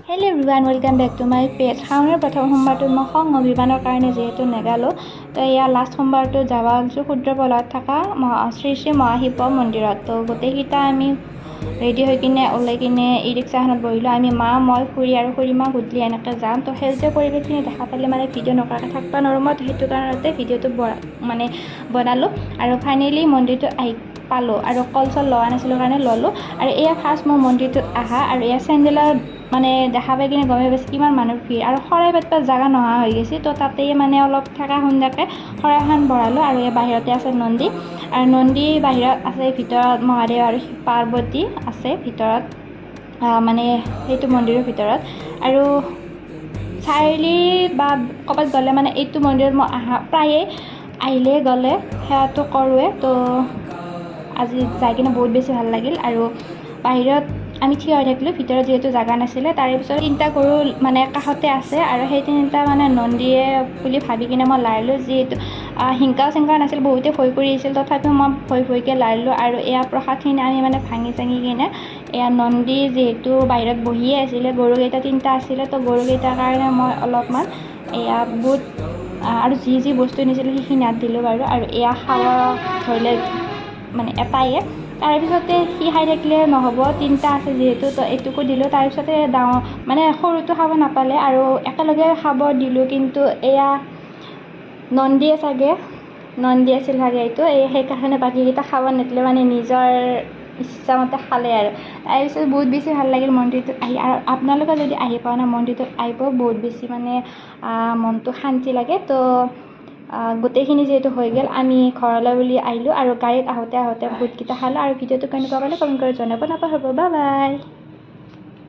Hello' everyone, welcome back to my page. শাওনৰ প্ৰথম সোমবাৰটোত মই সং অভিমানৰ কাৰণে যিহেতু নেগালোঁ, তো এয়া লাষ্ট সোমবাৰটো যাব গৈছোঁ ক্ষুদ্ৰপলাত থকা শ্ৰী শ্ৰী মহাশিৱ মন্দিৰত। তো গোটেইকেইটা আমি ৰেডি হৈ কিনে ওলাই কিনে ই ৰিক্সাখনত বহিলোঁ। আমি মা, মই, খুৰী আৰু খুৰীমা গুদলি এনেকৈ যাম। তো সেউজীয়া পৰিৱেশখিনি দেখা পালে মানে ভিডিঅ' নকৰাকৈ থাকিব নোৱাৰোঁ। মই সেইটো কাৰণতে ভিডিঅ'টো বনালোঁ আৰু ফাইনেলি মন্দিৰটোত আহি পালোঁ আৰু কল চল লোৱা নাছিলোঁ কাৰণে ল'লোঁ। আৰু এয়া ফাৰ্ষ্ট মোৰ মন্দিৰটোত আহা আৰু এয়া চেণ্ডেলৰ মানে দেখা পাই কিনে গমে পাইছোঁ কিমান মানুহ ভিৰ আৰু শৰাই পাতিব জেগা নোহোৱা হৈ গৈছে। তো তাতেই মানে অলপ ঠেকা খুন্দাকৈ শৰাইখন বঢ়ালোঁ আৰু এই বাহিৰতে আছে নন্দী আৰু নন্দী বাহিৰত আছে, ভিতৰত মহাদেৱ আৰু পাৰ্বতী আছে ভিতৰত, মানে সেইটো মন্দিৰৰ ভিতৰত। আৰু চাৰিআলি বা ক'ৰবাত গ'লে মানে এইটো মন্দিৰত মই প্ৰায়ে আহিলে গ'লে সেৱাটো কৰোঁৱে। তো আজি যাই কিনে বহুত বেছি ভাল লাগিল। আৰু বাহিৰত আমি থিয় হৈ থাকিলোঁ, ভিতৰত যিহেতু জেগা নাছিলে। তাৰে পিছত 3টা গৰু মানে কাষতে আছে আৰু সেই 3টা মানে নন্দীয়ে বুলি ভাবি কিনে মই লাৰিলোঁ। যিহেতু হিংকাও চিংকাও নাছিল, বহুতে ভয় কৰি আছিল, তথাপিও মই ভয়কৈ লাৰিলোঁ। আৰু এয়া প্ৰসাদখিনি আমি মানে ভাঙি চাঙি কিনে এয়া নন্দী যিহেতু বাহিৰত বহিয়ে আছিলে, গৰুকেইটা 3টা আছিলে, তো গৰুকেইটাৰ কাৰণে মই অলপমান এয়া বুট আৰু যি বস্তু নিছিলোঁ সেইখিনি হাত দিলোঁ বাৰু। আৰু এয়া খাব ধৰিলে মানে এটায়ে, তাৰপিছতে সি খাই থাকিলে নহ'ব, 3টা আছে যিহেতু, তো এইটোকো দিলোঁ। তাৰপিছতে ডাঙৰ মানে সৰুটো খাব নাপালে আৰু একেলগে খাব দিলোঁ, কিন্তু এয়া নন্দী আছিল চাগে এইটো, সেইকাৰণে বাকীকেইটা খাব নিদিলে, মানে নিজৰ ইচ্ছামতে খালে আৰু। তাৰপিছত বহুত বেছি ভাল লাগিল মন্দিৰটোত আহি। আৰু আপোনালোকে যদি আহি পোৱা নাই মন্দিৰটোত আহিব, বহুত বেছি মানে মনটো শান্তি লাগে। তো গোটেইখিনি যিহেতু হৈ গ'ল, আমি ঘৰলৈ বুলি আহিলোঁ আৰু গাড়ীত আহোঁতে বুটকেইটা খালোঁ। আৰু ভিডিঅ'টো কেনেকুৱা পালে কমেণ্ট কৰি জনাব নাপাহৰিব। Bye bye.